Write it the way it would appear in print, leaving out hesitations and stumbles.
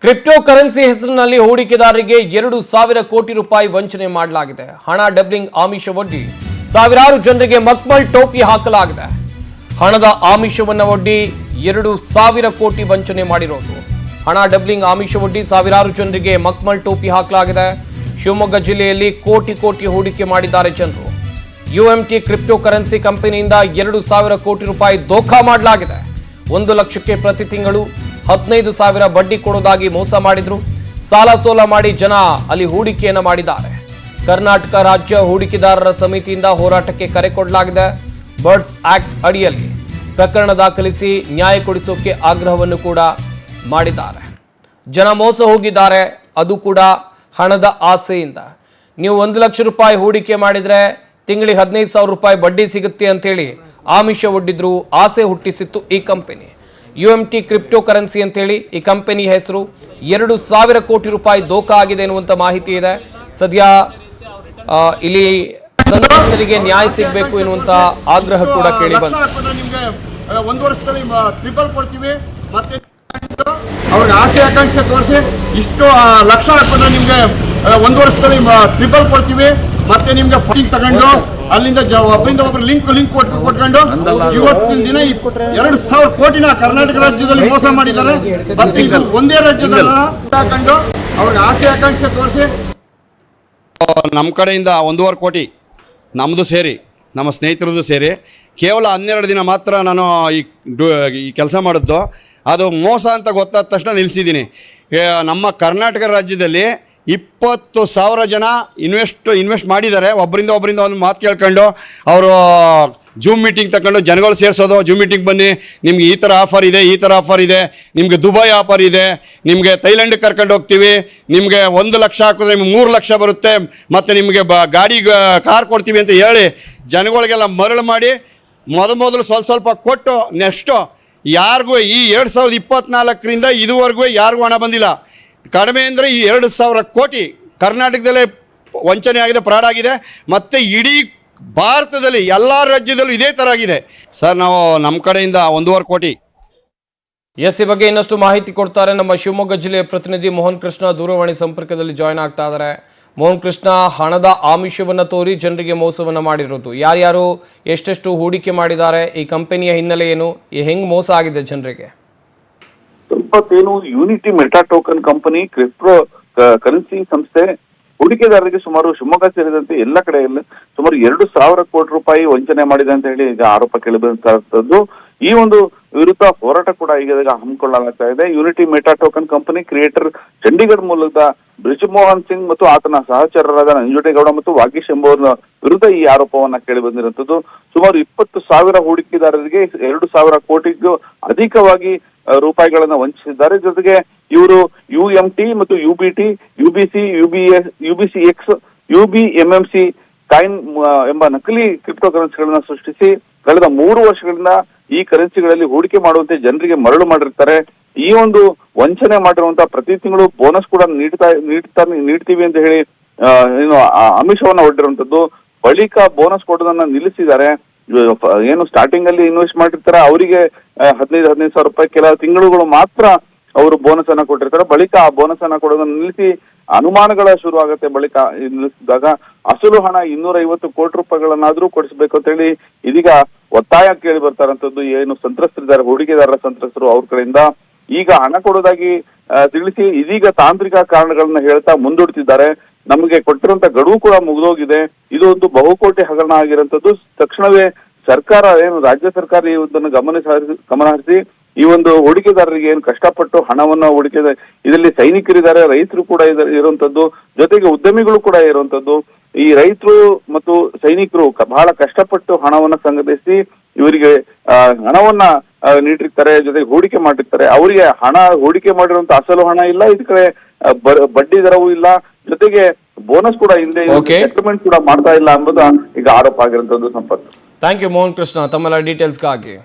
Crypto currency ಹೆಸರಿನಲ್ಲಿ ಹೂಡಿಕೆದಾರರಿಗೆ 2,000 ಕೋಟಿ ರೂಪಾಯಿ ವಂಚನೆ ಮಾಡಲಾಗಿದೆ. ಹಣ ಡಬ್ಲಿಂಗ್ ಆಮಿಷವೊಡ್ಡಿ ಸಾವಿರಾರು ಜನರಿಗೆ ಮಕ್ಮಲ್ ಟೋಪಿ ಹಾಕಲಾಗಿದೆ. ಹಣದ ಆಮಿಷವನ್ನ ಒಡ್ಡಿ 2,000 ಕೋಟಿ ವಂಚನೆ ಮಾಡಿರೋದು. ಹಣ ಡಬ್ಲಿಂಗ್ ಆಮಿಷವೊಡ್ಡಿ ಸಾವಿರಾರು ಜನರಿಗೆ ಮಕ್ಮಲ್ ಟೋಪಿ ಹಾಕಲಾಗಿದೆ. ಶಿವಮೊಗ್ಗ ಜಿಲ್ಲೆಯಲ್ಲಿ ಕೋಟಿ ಹೂಡಿಕೆ ಮಾಡಿದ್ದಾರೆ ಜನರು. ಯುಎಂಟಿ ಕ್ರಿಪ್ಟೋ ಕರೆನ್ಸಿ ಕಂಪನಿಯಿಂದ 2,000 ಕೋಟಿ ರೂಪಾಯಿ ದೋಖಾ ಮಾಡಲಾಗಿದೆ. 1 ಲಕ್ಷಕ್ಕೆ ಪ್ರತಿ ತಿಂಗಳು 15,000 ಬಡ್ಡಿ ಕೊಡೋದಾಗಿ ಮೋಸ ಮಾಡಿದ್ರು. ಸಾಲ ಸೋಲ ಮಾಡಿ ಜನ ಅಲ್ಲಿ ಹೂಡಿಕೆಯನ್ನು ಮಾಡಿದ್ದಾರೆ. ಕರ್ನಾಟಕ ರಾಜ್ಯ ಹೂಡಿಕೆದಾರರ ಸಮಿತಿಯಿಂದ ಹೋರಾಟಕ್ಕೆ ಕರೆ ಕೊಡಲಾಗಿದೆ. ಬರ್ಡ್ಸ್ ಆಕ್ಟ್ ಅಡಿಯಲ್ಲಿ ಪ್ರಕರಣ ದಾಖಲಿಸಿ ನ್ಯಾಯ ಕೊಡಿಸೋಕೆ ಆಗ್ರಹವನ್ನು ಕೂಡ ಮಾಡಿದ್ದಾರೆ. ಜನ ಮೋಸ ಹೋಗಿದ್ದಾರೆ, ಅದು ಕೂಡ ಹಣದ ಆಸೆಯಿಂದ. ನೀವು 1 ಲಕ್ಷ ರೂಪಾಯಿ ಹೂಡಿಕೆ ಮಾಡಿದ್ರೆ ತಿಂಗಳಿಗೆ 15,000 ರೂಪಾಯಿ ಬಡ್ಡಿ ಸಿಗುತ್ತೆ ಅಂತೇಳಿ ಆಮಿಷ ಒಡ್ಡಿದ್ರು. ಆಸೆ ಹುಟ್ಟಿಸಿತ್ತು ಈ ಕಂಪನಿ. ಯುಎಂಟಿ ಕ್ರಿಪ್ಟೋ ಕರೆನ್ಸಿ ಅಂತೇಳಿ ಈ ಕಂಪನಿ ಹೆಸರು. 2,000 ಕೋಟಿ ರೂಪಾಯಿ ದೋಖಾ ಆಗಿದೆ ಎನ್ನುವಂತ ಮಾಹಿತಿ ಇದೆ. ಸದ್ಯ ಇಲ್ಲಿ ಸಂತ್ರಸ್ತರಿಗೆ ನ್ಯಾಯ ಸಿಗಬೇಕು ಎನ್ನುವಂತ ಆಗ್ರಹ ಕೂಡ ಕೇಳಿ ಬಂದಿದೆ. ಒಂದು ವರ್ಷದಲ್ಲಿ ಟ್ರಿಪಲ್ ಕೊಡ್ತೀವಿ, ಮತ್ತೆ ಅವ್ರಿಗೆ ಆಸೆ ಆಕಾಂಕ್ಷೆ ತೋರಿಸಿ ಇಷ್ಟು ಲಕ್ಷ ಹಾಕಿದ್ರೆ ನಿಮ್ಗೆ 1 ವರ್ಷದಲ್ಲಿ ಟ್ರಿಪಲ್ ಕೊಡ್ತೀವಿ, ಮತ್ತೆ ನಿಮ್ಗೆ ಫಂಡಿಂಗ್ ತಗೊಂಡು ಅಲ್ಲಿಂದ ಒಬ್ಬರಿಂದ ಒಬ್ಬರು ಲಿಂಕ್ ಕೊಟ್ಕೊಂಡು ಇವತ್ತಿನ ದಿನ 2,000 ಕೋಟಿನ ಕರ್ನಾಟಕ ರಾಜ್ಯದಲ್ಲಿ ಮೋಸ ಮಾಡಿದ್ದಾರೆ. ಒಂದೇ ರಾಜ್ಯದಲ್ಲಿ ಹಾಕೊಂಡು ಅವ್ರಿಗೆ ಆಸೆ ಆಕಾಂಕ್ಷೆ ತೋರಿಸಿ ನಮ್ಮ ಕಡೆಯಿಂದ 1.5 ಕೋಟಿ ನಮ್ಮದು ಸೇರಿ ನಮ್ಮ ಸ್ನೇಹಿತರದ್ದು ಸೇರಿ ಕೇವಲ 12 ದಿನ ಮಾತ್ರ ನಾನು ಈ ಕೆಲಸ ಮಾಡಿದ್ದು. ಅದು ಮೋಸ ಅಂತ ಗೊತ್ತಾದ ತಕ್ಷಣ ನಿಲ್ಲಿಸಿದ್ದೀನಿ. ನಮ್ಮ ಕರ್ನಾಟಕ ರಾಜ್ಯದಲ್ಲಿ 20,000 ಜನ ಇನ್ವೆಸ್ಟ್ ಮಾಡಿದ್ದಾರೆ. ಒಬ್ಬರಿಂದ ಒಂದು ಮಾತು ಕೇಳ್ಕೊಂಡು ಅವರು ಜೂಮ್ ಮೀಟಿಂಗ್ ತಗೊಂಡು ಜನಗಳು ಸೇರಿಸೋದು. ಜೂಮ್ ಮೀಟಿಂಗ್ ಬನ್ನಿ, ನಿಮ್ಗೆ ಈ ಥರ ಆಫರ್ ಇದೆ, ನಿಮಗೆ ದುಬೈ ಆಫರ್ ಇದೆ, ನಿಮಗೆ ಥೈಲ್ಯಾಂಡ್ಗೆ ಕರ್ಕೊಂಡು ಹೋಗ್ತೀವಿ, ನಿಮಗೆ 1 ಲಕ್ಷ ಹಾಕಿದ್ರೆ ನಿಮ್ಗೆ 3 ಲಕ್ಷ ಬರುತ್ತೆ, ಮತ್ತು ನಿಮಗೆ ಗಾಡಿ ಕಾರ್ ಕೊಡ್ತೀವಿ ಅಂತ ಹೇಳಿ ಜನಗಳಿಗೆಲ್ಲ ಮರಳು ಮಾಡಿ ಮೊದಲು ಸ್ವಲ್ಪ ಕೊಟ್ಟು ನೆಕ್ಸ್ಟು ಯಾರಿಗೂ ಈ 2024ರಿಂದ ಇದುವರೆಗೂ ಯಾರಿಗೂ ಹಣ ಬಂದಿಲ್ಲ. ಕಡಿಮೆ ಅಂದರೆ ಈ 2,000 ಕೋಟಿ ಕರ್ನಾಟಕದಲ್ಲೇ ವಂಚನೆ ಆಗಿದೆ, ಫ್ರಾಡ್ ಆಗಿದೆ. ಮತ್ತು ಇಡೀ ಭಾರತದಲ್ಲಿ ಎಲ್ಲ ರಾಜ್ಯದಲ್ಲೂ ಇದೇ ಥರ ಆಗಿದೆ ಸರ್. ನಾವು ನಮ್ಮ ಕಡೆಯಿಂದ 1.5 ಕೋಟಿ. ಎಸ್, ಈ ಬಗ್ಗೆ ಇನ್ನಷ್ಟು ಮಾಹಿತಿ ಕೊಡ್ತಾರೆ ನಮ್ಮ ಶಿವಮೊಗ್ಗ ಜಿಲ್ಲೆಯ ಪ್ರತಿನಿಧಿ ಮೋಹನ್ ಕೃಷ್ಣ. ದೂರವಾಣಿ ಸಂಪರ್ಕದಲ್ಲಿ ಜಾಯ್ನ್ ಆಗ್ತಾ ಇದ್ದಾರೆ. ಮೋಹನ್ ಕೃಷ್ಣ, ಹಣದ ಆಮಿಷವನ್ನ ತೋರಿ ಜನರಿಗೆ ಮೋಸವನ್ನ ಮಾಡಿರೋದು, ಯಾರ್ಯಾರು ಎಷ್ಟೆಷ್ಟು ಹೂಡಿಕೆ ಮಾಡಿದ್ದಾರೆ, ಈ ಕಂಪನಿಯ ಹಿನ್ನೆಲೆ ಏನು, ಹೆಂಗ್ ಮೋಸ ಆಗಿದೆ ಜನರಿಗೆ? ಸ್ವಲ್ಪತ್ತೇನು unity meta token company cryptocurrency ಸಂಸ್ಥೆ ಹೂಡಿಕೆದಾರರಿಗೆ ಸುಮಾರು ಶಿವಮೊಗ್ಗ ಸೇರಿದಂತೆ ಎಲ್ಲ ಕಡೆಯಲ್ಲಿ ಸುಮಾರು 2,000 ಕೋಟಿ ರೂಪಾಯಿ ವಂಚನೆ ಮಾಡಿದೆ ಅಂತ ಹೇಳಿ ಈಗ ಆರೋಪ ಕೇಳಿಬಂತದ್ದು. ಈ ಒಂದು ವಿರುದ್ಧ ಹೋರಾಟ ಕೂಡ ಈಗ ಹಮ್ಮಿಕೊಳ್ಳಲಾಗ್ತಾ ಇದೆ. Unity meta token company creator Chandigarh ಮೂಲದ ಬ್ರಿಜ್ಮೋಹನ್ ಸಿಂಗ್ ಮತ್ತು ಆತನ ಸಹಚರರಾದ ನಂಜುಂಡೇಗೌಡ ಮತ್ತು ವಾಗೀಶ್ ಎಂಬುವರ ವಿರುದ್ಧ ಈ ಆರೋಪವನ್ನ ಕೇಳಿ ಬಂದಿರುವಂತದ್ದು. ಸುಮಾರು 20,000 ಹೂಡಿಕೆದಾರರಿಗೆ 2,000 ಕೋಟಿಗೂ ಅಧಿಕವಾಗಿ ರೂಪಾಯಿಗಳನ್ನ ವಂಚಿಸಿದ್ದಾರೆ. ಜೊತೆಗೆ ಇವರು ಯುಎಂಟಿ ಮತ್ತು ಯುಬಿಟಿ, ಯುಬಿಸಿಎಕ್ಸ್, ಯುಬಿಎಂಎಂಸಿ ಕಾಯಿನ್ ಎಂಬ ನಕಲಿ ಕ್ರಿಪ್ಟೋ ಕರೆನ್ಸಿಗಳನ್ನ ಸೃಷ್ಟಿಸಿ ಕಳೆದ 3 ವರ್ಷಗಳಿಂದ ಈ ಕರೆನ್ಸಿಗಳಲ್ಲಿ ಹೂಡಿಕೆ ಮಾಡುವಂತೆ ಜನರಿಗೆ ಮರಳು ಮಾಡಿರ್ತಾರೆ. ಈ ಒಂದು ವಂಚನೆ ಮಾಡಿರುವಂತಹ ಪ್ರತಿ ತಿಂಗಳು ಬೋನಸ್ ಕೂಡ ನೀಡ್ತೀವಿ ಅಂತ ಹೇಳಿ ಏನು ಆಮಿಷವನ್ನ ಒಡ್ಡಿರುವಂತದ್ದು. ಬಳಿಕ ಬೋನಸ್ ಕೊಡೋದನ್ನ ನಿಲ್ಲಿಸಿದ್ದಾರೆ. ಏನು ಸ್ಟಾರ್ಟಿಂಗ್ ಅಲ್ಲಿ ಇನ್ವೆಸ್ಟ್ ಮಾಡಿರ್ತಾರೆ ಅವರಿಗೆ 15,000 ರೂಪಾಯಿ ಕೆಲ ತಿಂಗಳುಗಳು ಮಾತ್ರ ಅವರು ಬೋನಸ್ ಅನ್ನ ಕೊಟ್ಟಿರ್ತಾರೆ. ಬಳಿಕ ಆ ಬೋನಸ್ ಅನ್ನ ಕೊಡೋದನ್ನ ನಿಲ್ಲಿಸಿ ಅನುಮಾನಗಳ ಶುರು ಆಗುತ್ತೆ. ಬಳಿಕ ನಿಲ್ಲಿಸಿದಾಗ ಅಸಲು ಹಣ 250 ಕೋಟಿ ರೂಪಾಯಿಗಳನ್ನಾದ್ರೂ ಕೊಡಿಸಬೇಕು ಅಂತ ಹೇಳಿ ಇದೀಗ ಒತ್ತಾಯ ಕೇಳಿ ಬರ್ತಾರಂತದ್ದು. ಏನು ಸಂತ್ರಸ್ತರಿದ್ದಾರೆ, ಹೂಡಿಕೆದಾರರ ಸಂತ್ರಸ್ತರು, ಅವ್ರ ಕಡೆಯಿಂದ ಈಗ ಹಣ ಕೊಡೋದಾಗಿ ತಿಳಿಸಿ ಇದೀಗ ತಾಂತ್ರಿಕ ಕಾರಣಗಳನ್ನ ಹೇಳ್ತಾ ಮುಂದೂಡ್ತಿದ್ದಾರೆ. ನಮಗೆ ಕೊಟ್ಟಿರುವಂತ ಗಡುವು ಕೂಡ ಮುಗಿದೋಗಿದೆ, ಇದು ಒಂದು ಬಹುಕೋಟಿ ಹಗರಣ ಆಗಿರುವಂತದ್ದು. ತಕ್ಷಣವೇ ಸರ್ಕಾರ ಏನು ರಾಜ್ಯ ಸರ್ಕಾರ ಈ ಒಂದನ್ನು ಗಮನ ಹರಿಸಿ ಈ ಒಂದು ಹೂಡಿಕೆದಾರರಿಗೆ ಏನು ಕಷ್ಟಪಟ್ಟು ಹಣವನ್ನ ಇದರಲ್ಲಿ ಸೈನಿಕರಿದ್ದಾರೆ, ರೈತರು ಕೂಡ ಇರುವಂತದ್ದು, ಜೊತೆಗೆ ಉದ್ಯಮಿಗಳು ಕೂಡ ಇರುವಂತದ್ದು. ಈ ರೈತರು ಮತ್ತು ಸೈನಿಕರು ಬಹಳ ಕಷ್ಟಪಟ್ಟು ಹಣವನ್ನ ಸಂಗ್ರಹಿಸಿ ಇವರಿಗೆ ಹಣವನ್ನ ನೀಡಿರ್ತಾರೆ, ಜೊತೆಗೆ ಹೂಡಿಕೆ ಮಾಡಿರ್ತಾರೆ. ಅವರಿಗೆ ಹಣ ಹೂಡಿಕೆ ಮಾಡಿರುವಂತ ಅಸಲು ಹಣ ಇಲ್ಲ, ಇದ್ ಕಡೆ ಬಡ್ಡಿ ದರವೂ ಇಲ್ಲ, ಜೊತೆಗೆ ಬೋನಸ್ ಕೂಡ ಹಿಂದೆ ಸೆಟಲ್ಮೆಂಟ್ ಕೂಡ ಮಾಡ್ತಾ ಇಲ್ಲ ಎಂಬುದು ಈಗ ಆರೋಪ ಆಗಿರುವಂತದ್ದು. ಸಂಪತ್ತು. ಥ್ಯಾಂಕ್ ಯು ಮೋಹನ್ ಕೃಷ್ಣ ತಮ್ಮೆಲ್ಲ ಡೀಟೇಲ್ಸ್ಗಾಗಿ.